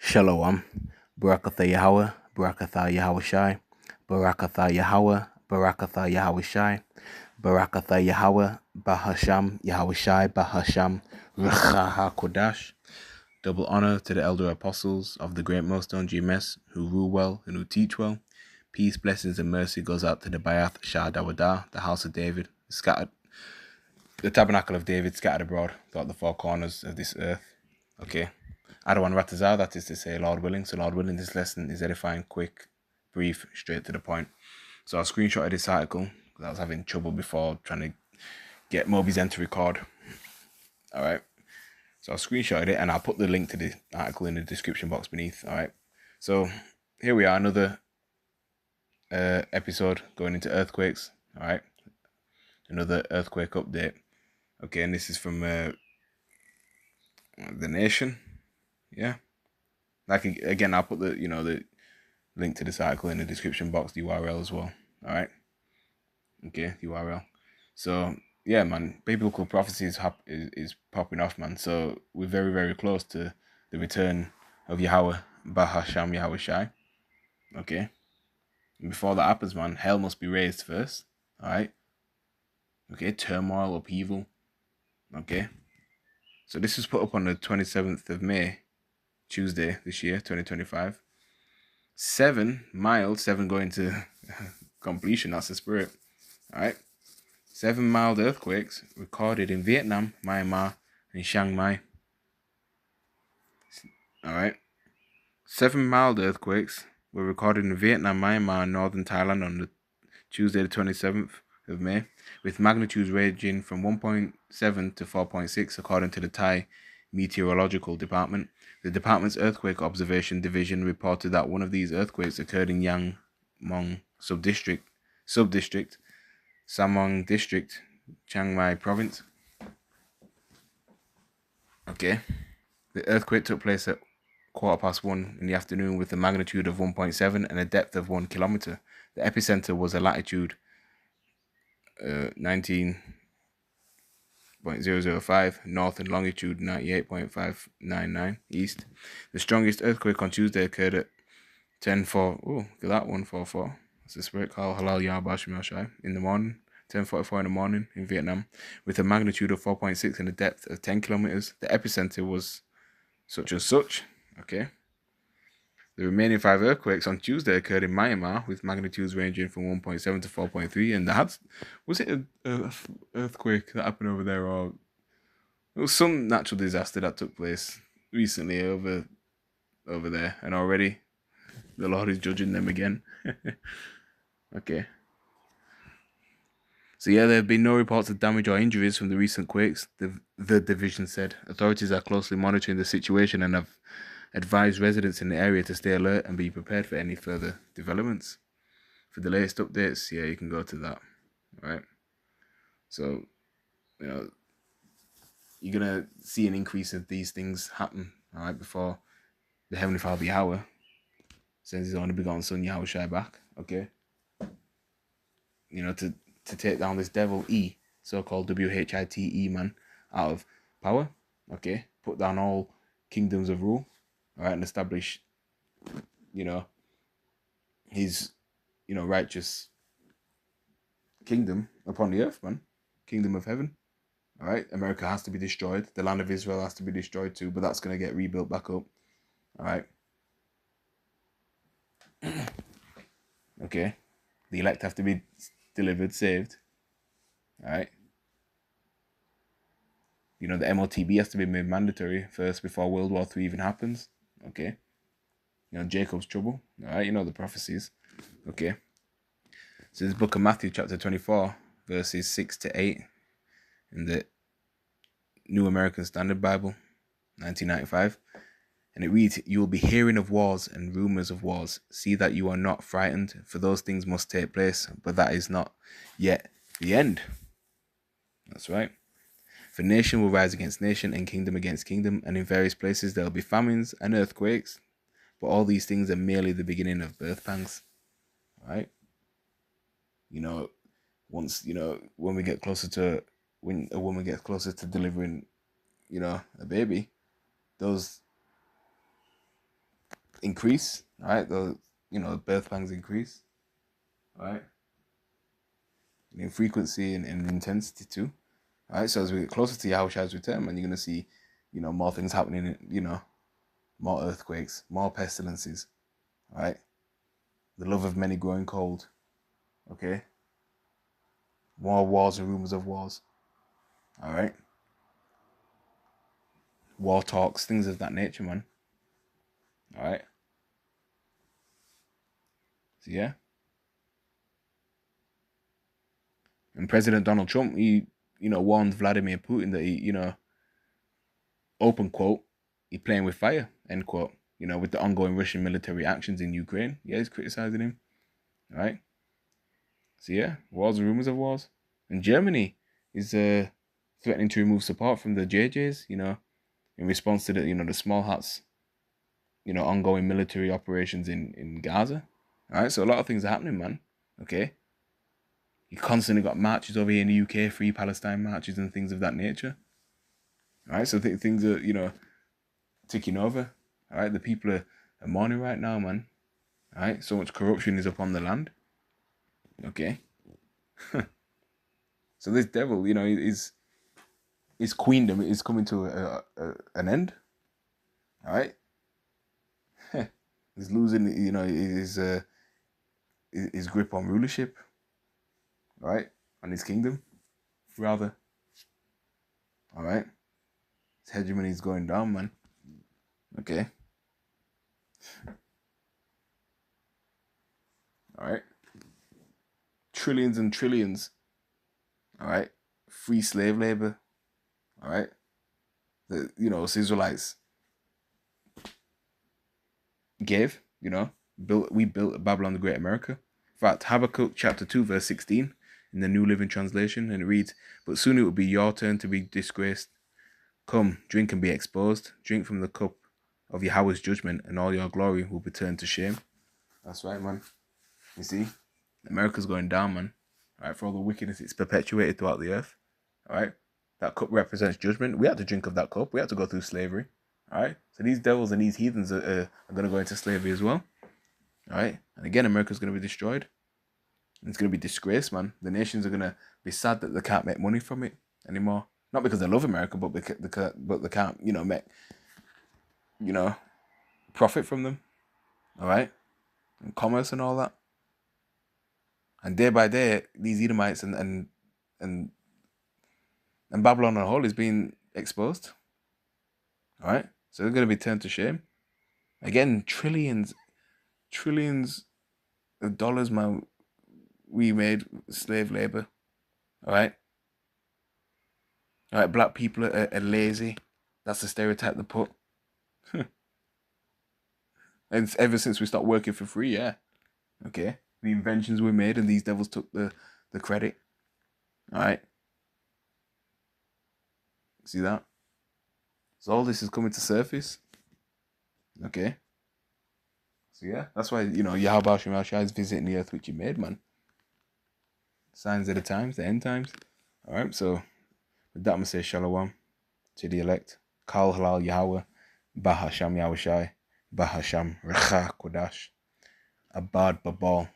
Shalom. Barakatha Yahweh, Barakatha Yahweh Shai, Barakatha Yahweh, Barakatha Yahweh Shai, Barakatha Yahweh, Bahasham Yahweh Shai, Bahasham Recha HaKodash. Double honor to the elder apostles of the great millstone GMS who rule well and who teach well. Peace, blessings, and mercy goes out to the Bayath Shah Dawadah, the house of David, scattered, the tabernacle of David scattered abroad throughout the four corners of this earth. Okay. Adawan Ratazar, that is to say, Lord willing. So, Lord willing, this lesson is edifying, quick, brief, straight to the point. So, I screenshotted this article because I was having trouble before trying to get Mobizen to record. All right. So, I screenshotted it and I'll put the link to the article in the description box beneath. All right. So, here we are, another episode going into earthquakes. All right. Another earthquake update. Okay. And this is from The Nation. Yeah. Like, again, I'll put the link to this article in the description box, the URL as well. All right. Okay, URL. So yeah, man, biblical prophecy is popping off, man. So we're very, very close to the return of Yahweh, Bahasham Yahweh Shai. Okay. And before that happens, man, hell must be raised first. All right. Okay, turmoil, upheaval. Okay. So this was put up on the 27th of May, Tuesday this year, 2025. 7 mild, 7 going to completion. That's the spirit. All right. 7 mild earthquakes recorded in Vietnam, Myanmar, and Chiang Mai. All right. 7 mild earthquakes were recorded in Vietnam, Myanmar, and northern Thailand on the Tuesday, the 27th of May, with magnitudes ranging from 1.7 to 4.6, according to the Thai Meteorological Department. The department's Earthquake Observation Division reported that one of these earthquakes occurred in Yang Mong subdistrict, Samong District, Chiang Mai Province. Okay. The earthquake took place at 1:15 in the afternoon with a magnitude of 1.7 and a depth of 1 kilometer. The epicenter was at latitude 19.005 north and longitude 98.599 east. The strongest earthquake on Tuesday occurred at 10:4. Oh, look at that, 144. That's the spirit call Halal Yah Bashim Shai in the morning. 10:44 in the morning in Vietnam, with a magnitude of 4.6 and a depth of 10 kilometers. The epicenter was such and such. Okay. The remaining 5 earthquakes on Tuesday occurred in Myanmar, with magnitudes ranging from 1.7 to 4.3. And was it a earthquake that happened over there, or it was some natural disaster that took place recently over there? And already the Lord is judging them again. Okay. So yeah, there have been no reports of damage or injuries from the recent quakes, the division said. Authorities are closely monitoring the situation and have advised residents in the area to stay alert and be prepared for any further developments. For the latest updates, yeah, you can go to that. All right. So, you're gonna see an increase of these things happen, all right, before the Heavenly Father Yahweh sends His only begotten Son Yahweh Shai back. Okay. To take down this devil so-called WHITE man, out of power. Okay. Put down all kingdoms of rule. All right, and establish, his, righteous kingdom upon the earth, man. Kingdom of heaven. All right, America has to be destroyed. The land of Israel has to be destroyed too, but that's going to get rebuilt back up. All right. Okay. The elect have to be delivered, saved. All right. The MOTB has to be made mandatory first before World War III even happens. Okay. Jacob's trouble. All right. The prophecies. Okay. So this book of Matthew chapter 24, verses 6 to 8 in the New American Standard Bible, 1995. And it reads, "You will be hearing of wars and rumors of wars. See that you are not frightened, for those things must take place, but that is not yet the end." That's right. "For nation will rise against nation and kingdom against kingdom, and in various places there will be famines and earthquakes. But all these things are merely the beginning of birth pangs." Right? Once, when a woman gets closer to delivering, a baby, those increase. All right, the birth pangs increase. All right, in frequency and intensity too. All right, so as we get closer to Yahushua's return, man, you're gonna see, more things happening. More earthquakes, more pestilences. All right, the love of many growing cold. Okay, more wars and rumors of wars. All right, war talks, things of that nature, man. All right. So yeah, and President Donald Trump, he warned Vladimir Putin that he open quote, he playing with fire, end quote. With the ongoing Russian military actions in Ukraine. Yeah, he's criticizing him. All right. So yeah, wars and rumors of wars. And Germany is threatening to remove support from the JJs, in response to the small hats, ongoing military operations in Gaza. All right, so a lot of things are happening, man. Okay. You constantly got marches over here in the UK, free Palestine marches and things of that nature. All right, so things are, ticking over. All right, the people are mourning right now, man. All right, so much corruption is upon the land. Okay. So this devil, his queendom is coming to an end. All right. He's losing, his grip on rulership. All right, on his kingdom, rather. All right. His hegemony is going down, man. Okay. All right. Trillions and trillions. All right. Free slave labor. All right. The Israelites gave. We built Babylon the Great America. In fact, Habakkuk chapter 2 verse 16 in the New Living Translation, and it reads, "But soon it will be your turn to be disgraced. Come, drink and be exposed. Drink from the cup of Yahweh's judgment, and all your glory will be turned to shame." That's right, man. You see, America's going down, man. All right, for all the wickedness it's perpetuated throughout the earth. All right, that cup represents judgment. We had to drink of that cup. We had to go through slavery. All right, so these devils and these heathens are going to go into slavery as well. All right, and again, America's going to be destroyed. And it's going to be disgraced, man. The nations are going to be sad that they can't make money from it anymore. Not because they love America, but they can't, make, profit from them. All right, and commerce and all that. And day by day, these Edomites and Babylon on the whole is being exposed. All right, so they're going to be turned to shame. Again, trillions of dollars, man, we made slave labor. All right. All right, black people are lazy. That's the stereotype they put. And ever since we stopped working for free, yeah. Okay. The inventions were made and these devils took the credit. All right. See that? So all this is coming to surface. Okay. So yeah, that's why, Yahweh Shem Shai is visiting the earth which he made, man. Signs of the times, the end times. All right, so with that, I'm going to say Shalom to the elect. Kal Halal Yahweh, Bahasham Yahushai, Bahasham Recha Kodash, Abad Babal.